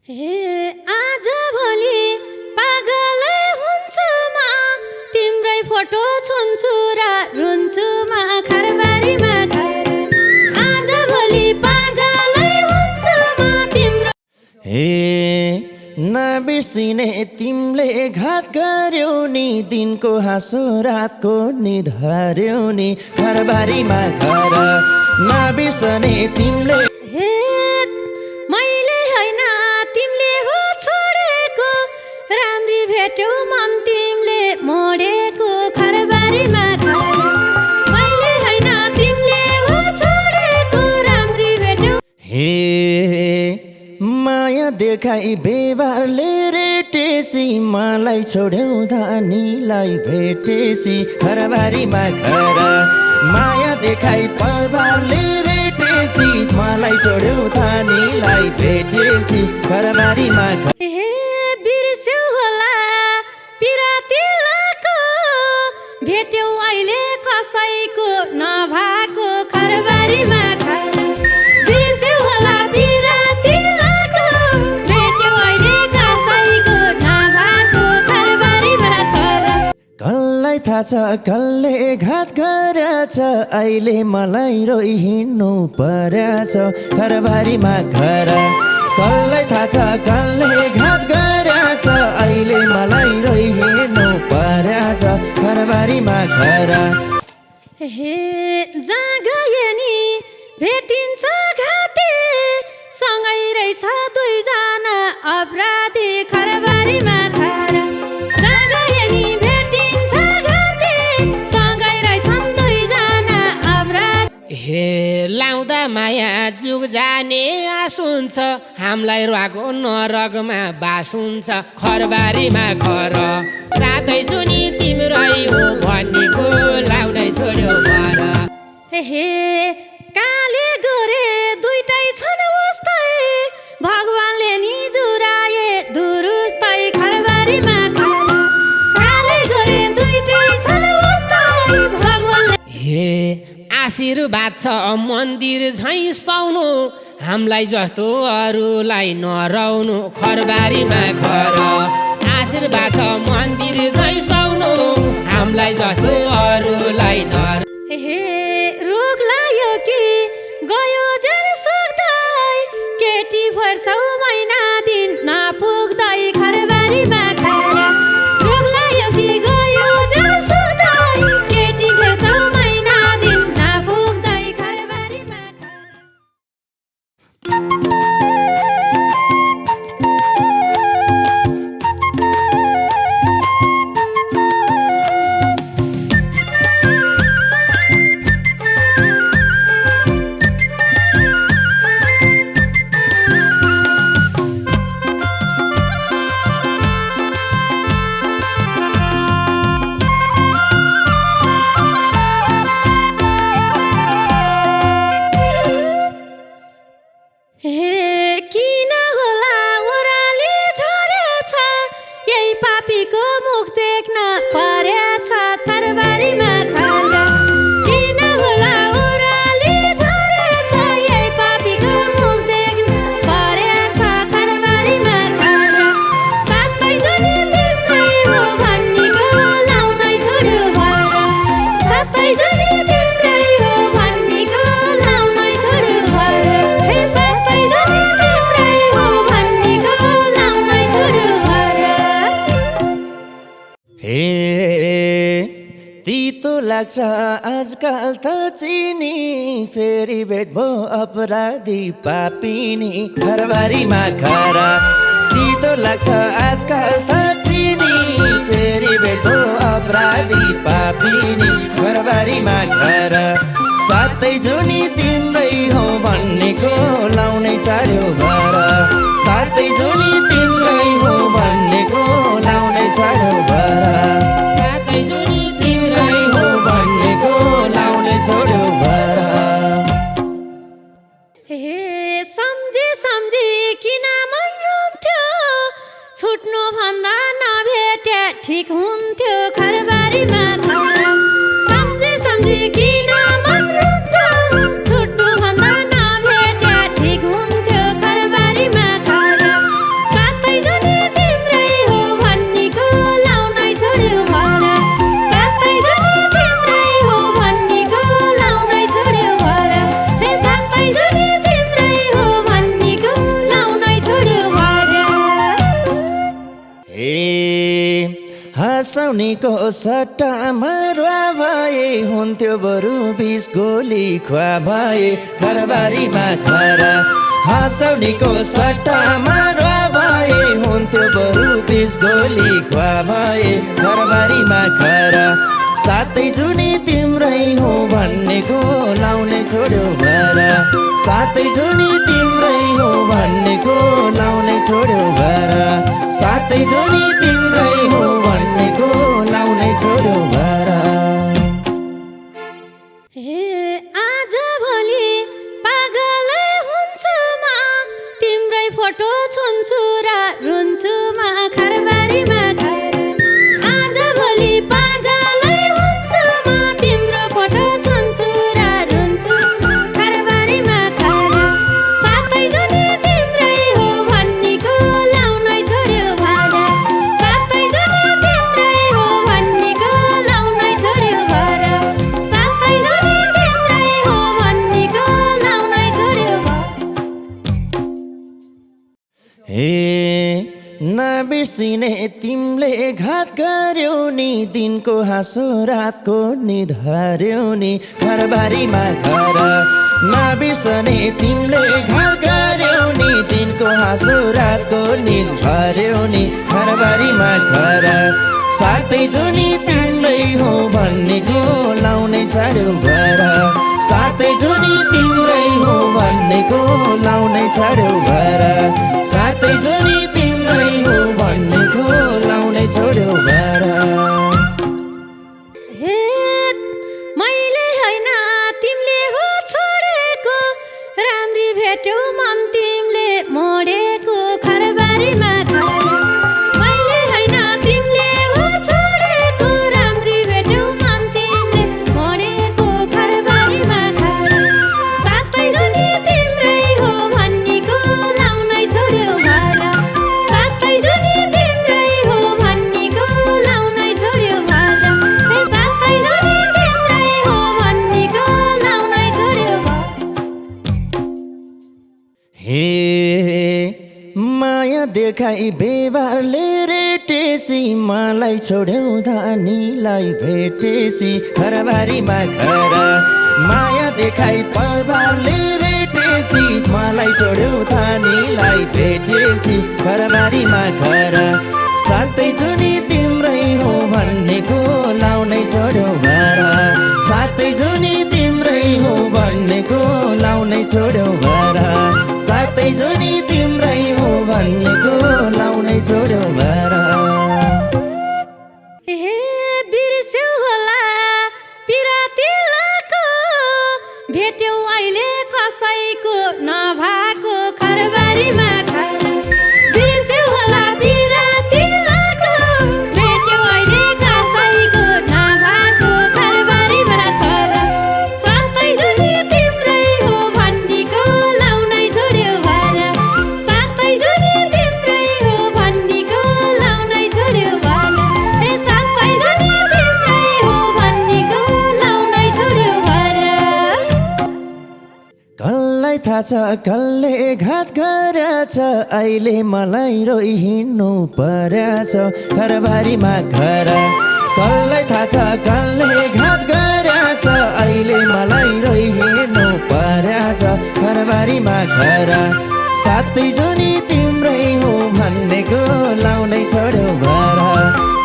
हे आज भोलि पागलै हुन्छु म तिम्रै फोटो छुन्छु र रुन्छु म खरबारीमा घर। आज भोलि पागलै हुन्छु म तिम्रो हे नबिर्सिने तिमीले घात गर्यौ नि दिनको हाँसो रातको निधार्यौ नि घरबारीमा घर नबिर्सने तिमीले हे मैले होइन तिमीले हो छोडेको राम्री भेट्यौ मन तिमीले मोडेको खरबारीमा घर। मैले होइन तिमीले हो छोडेको राम्री भेट्यौ हे माया देखाई बेवारले रेटेसी मलाई छोड्यौ धानीलाई भेटेसी घरबारीमा घर माया देखाई बेवारले रेटेसी मलाई छोड्यौ धानीलाई भेटेसी घरबारीमा घर। हे बिर्स्यौ होला पिरातिलाको भेट्यौ अहिले कसैको नभएको खरबारीमा घर। बिर्स्यौ होला पिरातिलाको भेट्यौ अहिले कसैको नभएको खरबारीमा घर। कसलाई थाहा छ कसले घात गरेछ अहिले मलाई रोइ हिँड्नु परेछ घरबारीमा घर। कसलाई थाहा छ कसले घात गरेछ अहिले मलाई रोइ हिँड्नु परेछ घरबारीमा घर। हे जहाँ गए नि भेटिन्छ घाटे सँगै रहेछ दुईजना अपराधी खरबारीमा घर। जहाँ गए नि भेटिन्छ घाटे सँगै रहेछन् दुईजना अपराधी। हे लाउँदा माया जुग जाने आस हुन्छ हामीलाई रुवाको नरकमा बास हुन्छ खरबारीमा घर। साथै जुनी तिम्रै हो भन्नेको लाउनै छोड्यो घर। हे काले गोरे दुईटै छन् उस्तै भगवानले नि जुराए दुरुस्तै खरबारीमा घर। काले गोरे दुईटै छन् उस्तै भगवानले हे आशीर्वाद छ मन्दिर झैँ साउनु हामीलाई जस्तो अरूलाई नराउनु खरबारीमा घर। आशीर्वाद छ मन्दिर झैँ साउनु हामीलाई जस्तो अरूलाई नर। हे रोग लाग्यो कि गयो जेन सुक्दै केटी फर्छौ महिना दिन नपुग्दै खरबारीमा घर। रोग लाग्यो कि गयो जेन सुक्दै केटी फर्छौ महिना दिन नपुग्दै खरबारीमा घर। हे किन होला ओह्राली झरेछ यही पापीको मुख देख्न परेछ खरबारीमा घर। किन होला ओह्राली झरेछ यही पापीको मुख देख्न परेछ खरबारीमा घर। सातै जनी तिम्रै हो भन्नेको लाउनै छोड्यो घर। सातै जनी तिम्रै हो भन्नेको लाउनै छोड्यो घर। हे सातै जनी तिम्रै हो भन्नेको लाउनै छोड्यो घर। हे तितो लाग्छ आजकल त चिनी फेरि भेट भो अपराधी पापिनी घरबारीमा घर। तितो लाग्छ आजकल त चिनी फेरि भेट भो अपराधी पापिनी घरबारीमा घर। सातै जुनी तिम्रै हो भन्नेको लाउनै चाड्यो घर। सातै जुनी तिम्रै हो भन्नेको लाउनै चाड्यो घर। सातै जुनी तिम्रै हो भन्नेको लाउनै छोड्यो घर। हे सम्झी सम्झी किन मन रुन्थ्यो छुट्नु भन्दा नभेटे ठिक हुन्थ्यो खरबारीमा घर। सम्झी सम्झी किन मन रुन्थ्यो छुट्नु भन्दा नभेटे ठिक हुन्थ्यो खरबारीमा घर। हँसाउनेको सट्टामा रुवा भए हुन्थ्यो बरु 20 गोली खुवा भए घरबारीमा घर हँसाउनेको सट्टामा रुवा भए हुन्थ्यो बरु 20 गोली खुवा भए घरबारीमा घर सातै जुनी तिम्रै हो भन्नेको लाउने छोड्यो भर सातै जुनी तिम्रै हो भन्नेको लाउने छोड्यो भर सातै जुनी तिम्रै हो भन्नेको लाउने छोड्यो भर हे आज भोलि पागलै हुन्छु म तिम्रै फोटो छुन्छु र रुन्छु म घरबारीमा घर आज भोलि पागलै हुन्छु म तिम्रो फोटो छुन्छु र रुन्छु घरबारीमा घर सातै जुनी तिम्रै हो भन्नेको लाउनै छोड्यो भर सातै जुनी तिम्रै हो भन्नेको लाउनै छोड्यो भर सातै जुनी तिम्रै हो भन्नेको लाउनै छोड्यो भर हे नबिर्सिने तिमीले घात गर्यौ नि दिनको हाँसो रातको निद हर्यौ नि घरबारीमा घर नबिर्सने तिमीले घात गर्यौ नि दिनको हाँसो रातको निद हर्यौ नि घरबारीमा घर सातै जुनी तिम्रै हो भन्नेको लाउने छाड्यौ भर सातै जुनी तिम्रै हो भन्नेको लाउने छाड्यौ भर सातै जुनी तिम्रै हो भन्नेको लाउने छोड्यौ भर हे मैले होइन तिमीले हो छोडेको राम्री भेट्यौ मन तिमीले मोडेको घरबारीमा घर मैले होइन तिमीले हो छोडेको राम्री भेट्यौ मन तिमीले मोडेको घरबारीमा घर सातै जुनी तिम्रै हो भन्नेको लाउनै छोड्यो भर सातै जुनी तिम्रै हो भन्नेको लाउनै छोड्यो भर हे सातै जुनी तिम्रै हो भन्नेको लाउनै छोड्यो भर हे माया देखाई बेवारले रेटेसी मलाई छोड्यौ धानीलाई भेटेसी घरबारीमा घर माया देखाई परिवारले रेटेसी मलाई छोड्यौ धानीलाई भेटेसी घरबारीमा घर सातै जुनी तिम्रै हो भन्नेको लाउनै छोड्यौ भर सातै जुनी तिम्रै हो भन्नेको लाउनै छोड्यौ भर सातै जुनी तिम्रै हो भन्नेको लाउनै छोड्यौ भर हे बिर्स्यौ होला पिरातिलाको भेट्यौ अहिले कसैको नभएको घरबारीमा घर बिर्स्यौ होला पिरातिलाको भेट्यौ अहिले कसैको नभएको घरबारीमा घर सातै जुनी तिम्रै हो भन्नेको लाउनै छोड्यो भर सातै जुनी तिम्रै हो भन्नेको लाउनै छोड्यो भर हे सातै जुनी तिम्रै हो भन्नेको लाउनै छोड्यो भर कसलाई थाहा छ कसले घात गरेछ अहिले मलाई रोइ हिँड्नु परेछ घरबारीमा घर कसलाई थाहा छ कसले घात गरेछ अहिले मलाई रोइ हिँड्नु परेछ घरबारीमा घर सातै जुनी तिम्रै हो भन्नेको लाउनै छोड्यौ भर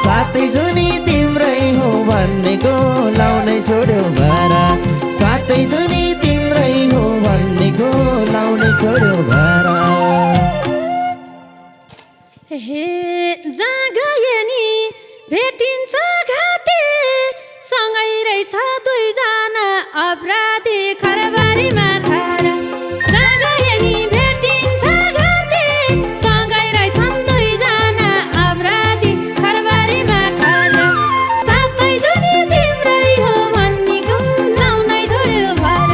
सातै जुनी तिम्रै हो भन्नेको लाउनै छोड्यौ भर सातै जुनी तिम्रै हो भन्नेको लाउनै छोड्यौ भर हे जहाँ गए नि भेटिन्छ घाटे सँगै रहेछ दुईजना अपराधी घरबारीमा घर जहाँ गए नि भेटिन्छ घाटे सँगै रहेछन् दुईजना अपराधी घरबारीमा घर सातै जुनी तिम्रै हो भन्नेको लाउनै छोड्यो भर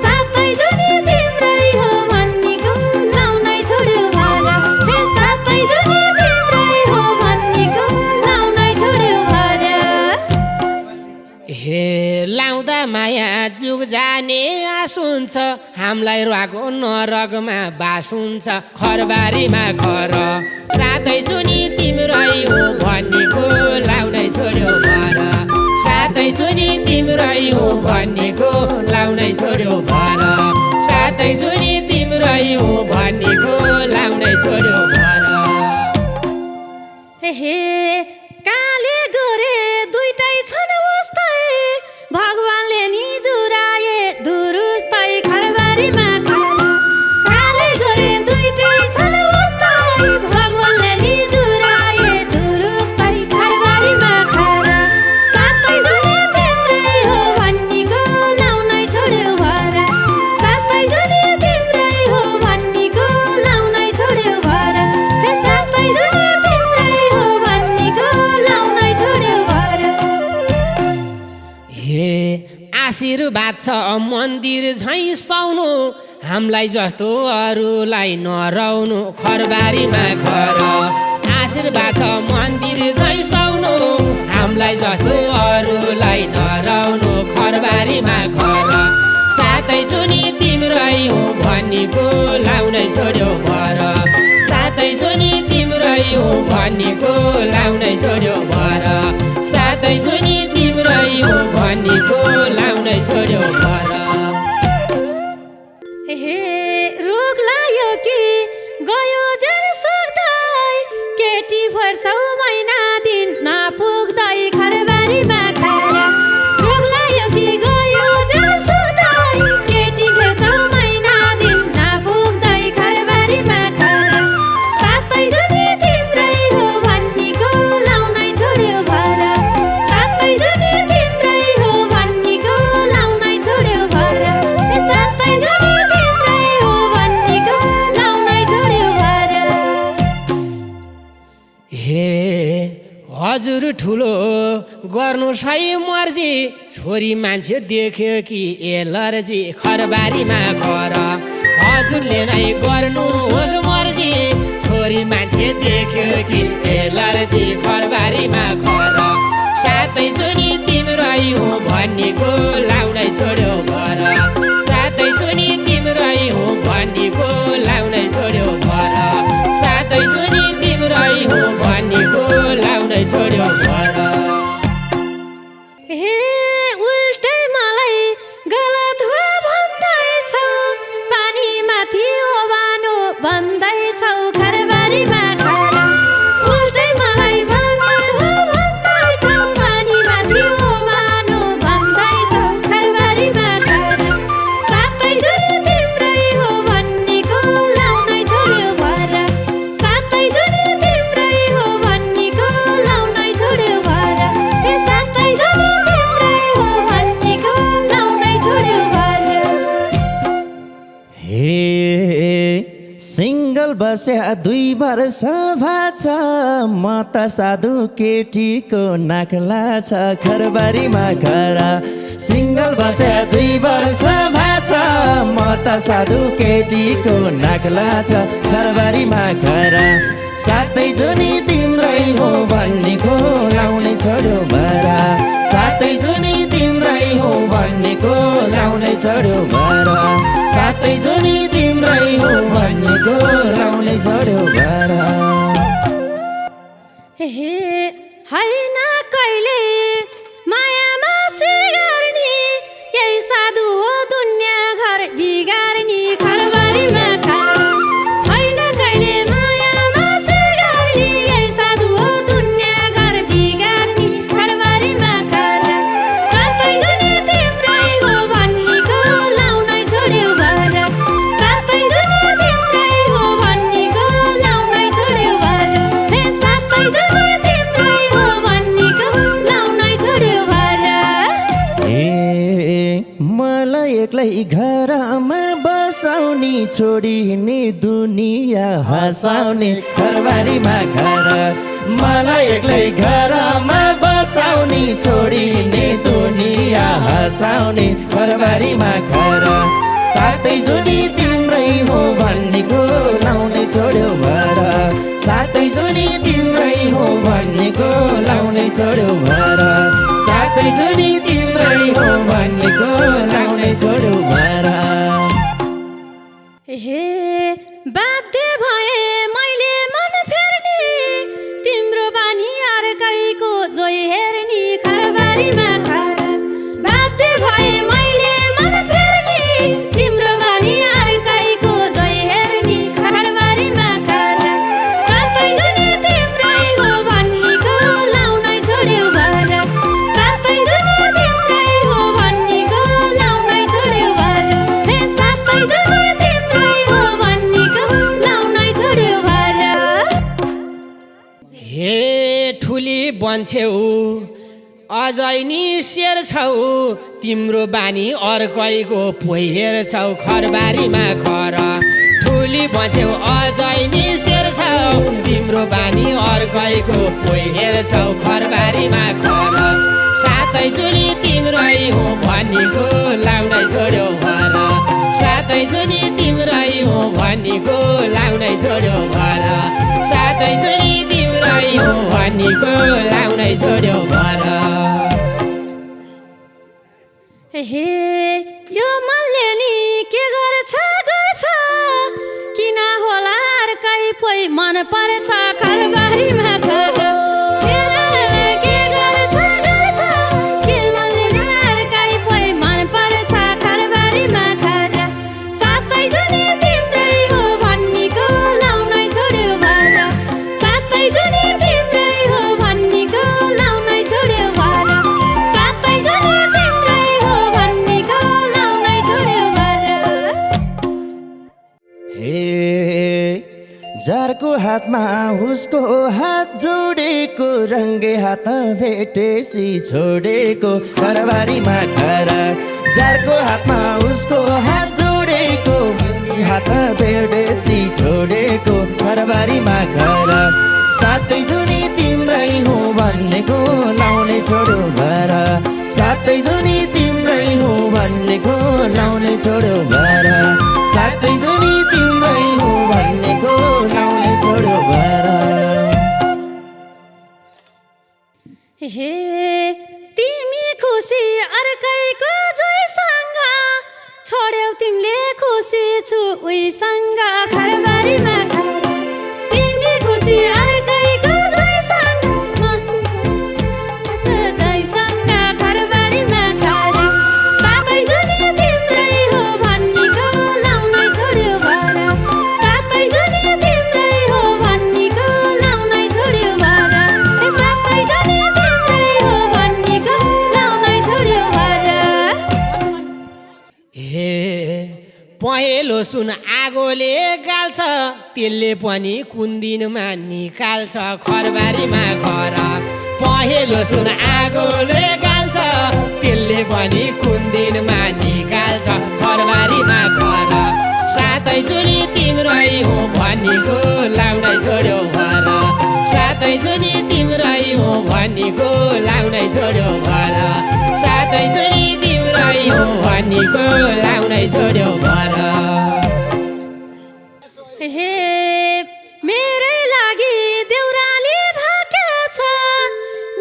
सातै जुनी तिम्रै हो भन्नेको लाउनै छोड्यो भर हे सातै जुनी तिम्रै हो भन्नेको लाउनै छोड्यो भर हे लाउँदा माया जुग जाने आस हुन्छ हामीलाई रुवाको नरकमा बास हुन्छ घरबारीमा घर सातै जुनी तिम्रै हो भन्नेको तिम्रै हो भन्नेको लाउनै छोड्यो भर सातै जुनी तिम्रै हो भन्नेको लाउनै छोड्यो भर हे काले गोरे दुईटै छन् उस्तै भगवानले नि जुराए दुरुस्तै खरबारीमा खरा काले गोरे दुईटै छन् उस्तै भगवानले नि जुराए दुरुस्तै खरबारीमा खरा सातै जुनी तिम्रै हो भन्नेको लाउनै छोड्यो भर सातै जुनी तिम्रै हो भन्नेको लाउनै छोड्यो भर हे सातै जुनी तिम्रै हो भन्नेको लाउनै छोड्यो भर हे आशीर्वाद छ मन्दिर झैँ सुहाउनु हामीलाई जस्तो अरूलाई नराउनु खरबारीमा घर आशीर्वाद छ मन्दिर झैँ सुहाउनु हामीलाई जस्तो अरूलाई नराउनु खरबारीमा घर सातै जुनी तिम्रै हो भन्नेको लाउनै छोड्यो भर सातै जुनी तिम्रै हो भन्नेको लाउनै छोड्यो भर सातै जुनी तिम्रै हो भन्नेको लाउनै छोड्यो भर हे रोग लाग्यो कि गयो जेन सुक्दै केटी फर्छौ महिना दिन नपुग्दै खरबारीमा खरा रोग लाग्यो कि गयो जेन सुक्दै केटी फर्छौ महिना दिन नपुग्दै खरबारीमा खरा सातै जुनी तिम्रै हो भन्नेको लाउनै छोड्यो भर सातै जुनी तिम्रै हो भन्नेको लाउनै छोड्यो भर सातै जुनी तिम्रै हो भन्नेको लाउनै छोड्यो भर हे हजुर ठुलो गर्नु सही मर्जी छोरी मान्छे देख्यो कि एलर्जी खरबारीमा घर हजुरले नै गर्नुहोस् मर्जी छोरी मान्छे देख्यो कि एलर्जी खरबारीमा घर सातै जुनी तिम्रै हो भन्नेको लाउनै छोड्यो भर सातै जुनी तिम्रै हो भन्नेको लाउनै छोड्यो भर सातै जुनी तिम्रै हो भन्नेको लाउनै छोड्यो भर हे उल्टै मलाई गलत हो भन्दैछौ पानीमाथि ओभानो भन्दैछौ खरबारीमा खरा उल्टै मलाई गलत हो भन्दैछौ पानीमाथि ओभानो भन्दैछौ खरबारीमा खरा सातै जुनी तिम्रै हो भन्नेको लाउनै छोड्यो भर सातै जुनी तिम्रै हो भन्नेको लाउनै छोड्यो भर हे सातै जुनी तिम्रै हो भन्नेको लाउनै छोड्यो भर हे सिङ्गल बस्या 2 वर्ष भाछ म त साधु केटीको नाक्ला छ खरबारीमा घर सिङ्गल बस्या 2 वर्ष भाछ म त साधु केटीको नाक्ला छ खरबारीमा घर सातै जुनी तिम्रै हो भन्नेको लाउनै छोड्यो भर सातै जुनी तिम्रै हो भन्नेको लाउनै छोड्यो भर सातै जुनी तिम्रै हो भन्नेको लाउनै छोड्यो भर हे होइन कहिले मायामा सिगार्ने यही साधु हो दुनियाँ घर बिगार्ने खरबारीमा खरा होइन कहिले मायामा सिगार्ने यही साधु हो दुनियाँ घर बिगार्ने खरबारीमा खरा सातै जुनी तिम्रै हो भन्नेको लाउनै छोड्यो भर सातै जुनी तिम्रै हो भन्नेको लाउनै छोड्यो भर हे सातै जुनी तिम्रै हो भन्नेको लाउनै छोड्यो भर मलाई एक्लै घरमा बसाउने छोडिने दुनियाँ हँसाउने खरबारीमा घर मलाई एक्लै घरमा बसाउने छोडिने दुनियाँ हँसाउने खरबारीमा घर सातै जुनी तिम्रै हो भन्नेको लाउनै छोड्यो भर सातै जुनी तिम्रै हो भन्नेको लाउनै छोड्यो भर सातै जुनी तिम्रै हो भन्नेको लाउनै छोड्यो भर हे बाध्य भए मैले मन फेर्ने तिम्रो बानी अर्कैको जोइ हेर्ने खरबारीमा खरा बाध्य ठुली बन्छेउ अझै नि शेर छौ तिम्रो बानी अर्कैको पोइ हेर्छौ खरबारीमा खर ठुली बन्छेउ अझै नि शेर छौ तिम्रो बानी अर्कैको पोइ हेर्छौ खरबारीमा खर सातै जुनी तिम्रै हो भनीको लाउनै छोड्यौ भर सातै जुनी तिम्रै हो भनीको लाउनै छोड्यौ भर सातै जुनी तिम्रै हो भनीको लाउनै छोड्यौ भर हे यो मनले नि के गर्छ किन होला अर्कै पोइ मन पर्छ खरबारीमा खर के गर्छ के मनले अर्कै पोइ मन पर्छ खरबारीमा खर सातै जुनी तिम्रै हो भन्नीको लाउनै छोड्यो भर सातै जुनी तिम्रै हो भन्नीको लाउनै छोड्यो भर सातै जुनी तिम्रै हो भन्नीको लाउनै छोड्यो भर हे जारको हातमा उसको हात जोडेको रङ्गे हात भेटेसी छोडेको घरबारीमा घर जारको हातमा उसको हात जोडेको हात भेटेसी छोडेको घरबारीमा घर सातै जुनी तिम्रै हो भन्नेको लाउनै छोड्यो भर सातै जुनी तिम्रै हो भन्नेको लाउनै छोड्यो भर सातै जुनी तिम्रै हो भन्नेको लाउनै छोड्यो भर हे तिमी खुसी अर्कैको जोइसँग छोड्यौ तिमीले खुसी छु उहीसँग खरबारीमा खर तिमी खुसी अर्कैको जोइसँग जोइसँग खरबारीमा खर सातै जुनी तिम्रै हो भन्नीको लाउनै छोड्यो भर सातै जुनी तिम्रै हो भन्नीको लाउनै छोड्यो भर सातै जुनी तिम्रै हो भन्नीको लाउनै छोड्यो भर हे पहेँलो सुन आगोले गाल्छ त्यसले पनि कुन दिनमा निकाल्छ खरबारीमा घर पहेँलो सुन आगोले गाल्छ त्यसले पनि कुन दिनमा निकाल्छ खरबारीमा घर सातै जुनी तिम्रै हो भनीको लाउनै छोड्यौ भर सातै जुनी तिम्रै हो भनीको लाउनै छोड्यौ भर सातै जुनी तिम्रै हो भनीको लाउनै छोड्यौ भर हे मेरै लागि देउराली भाकेछ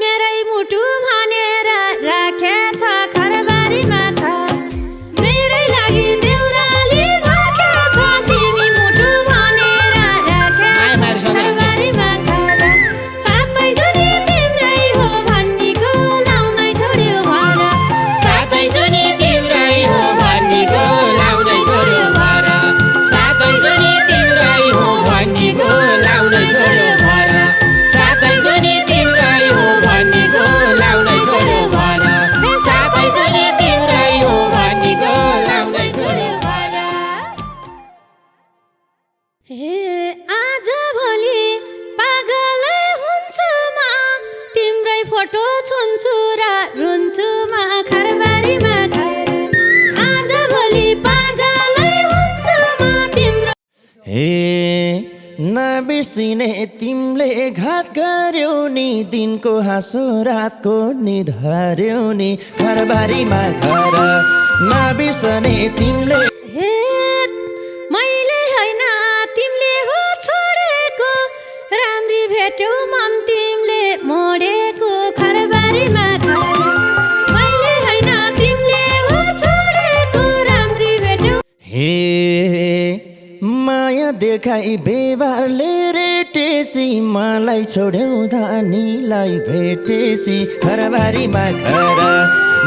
मेरै मुटु भनेर राखेछ खरबारीमा खर मेरै लागि देउराली भाकेछ तिमी मुटु भनेर राखेछ खरबारीमा खर सातै जुनी तिम्रै हो भन्नीको लाउनै छोड्यो भर सातै जुनी तिम्रै हो भनीको लाउनै छोड्यो भर सातै जुनी तिम्रै हो भनीको लाउनै छोड्यो भर सातै जुनी तिम्रै हो भनीको लाउनै छोड्यो भर सातै जुनी तिम्रै हो भनीको लाउनै छोड्यो भर हे आज भोलि पागलै हुन्छु म तिम्रै फोटो छुन्छु र रुन्छु म खरबारीमा खर आज भोलि पागलै हुन्छु म तिम्रो हे नबिर्सिने तिमीले घात गर्यौ नि दिनको हाँसो रातको निद हर्यौ नि घरबारीमा घर नबिर्सने तिमीले हे मैले होइन तिमीले हो छोडेको राम्री भेट्यौ मन तिमीले मोडेको खरबारीमा खर मैले होइन तिमीले हो छोडेको राम्री भेट्यौ हे माया देखाई व्यवहारले रेटेसी मलाई छोड्यौ धानीलाई भेटेसी घरबारीमा घर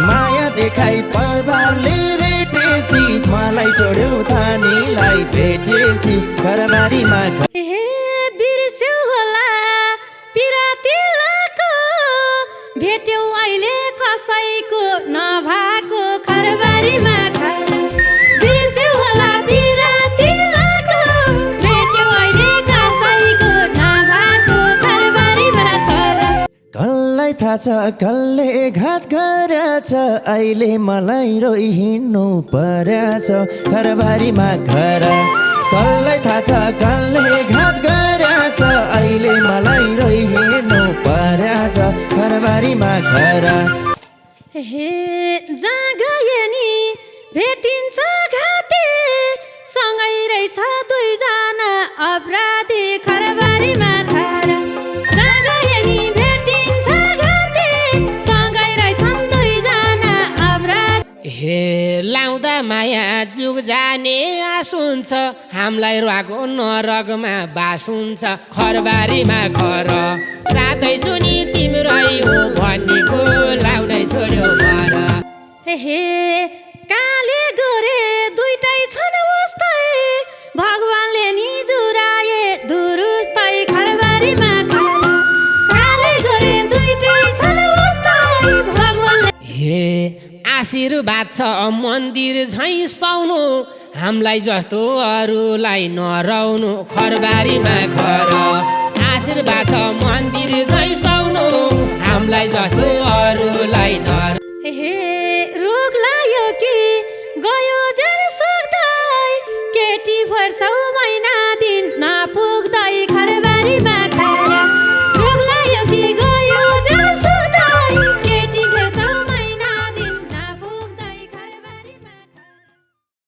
माया देखाई व्यवहारले रेटेसी मलाई छोड्यौ धानीलाई भेटेसी घरबारीमा घर हे बिर्स्यौ होला पिरातिलाको भेट्यौ अहिले कसैको नभएको खरबारीमा खर बिर्स्यौ होला पिरातिलाको भेट्यौ अहिले कसैको नभएको खरबारीमा खर थाहा छ कसले घात गरेछ अहिले मलाई रोइ हिँड्नु परेछ घरबारीमा घर कसलाई थाहा छ कसले घात गरेछ अहिले मलाई रोइ हिँड्नु परेछ घरबारीमा घर हे जहाँ गए नि भेटिन्छ घाँटी सँगै रहेछ दुईजना अपराधी खरबारीमा खर जहाँ गए नि भेटिन्छ घाँटी सँगै रहेछन् दुईजना अपराधी हे लाउँदा माया जुग जाने आस हुन्छ हामीलाई रुवाको नरकमा बास हुन्छ खरबारीमा घर साथै जुनी तिम्रै हो भन्नेको लाउनै छोड्यो भर हे काले गोरे दुईटै छन् उस्तै भगवानले नि जुराए दुरुस्तै खरबारीमा खर काले गोरे दुईटै छन् उस्तै भगवानले हे आशीर्वाद छ मन्दिर झैँ सुहाउनु हामीलाई जस्तो अरूलाई नराउनु खरबारीमा घर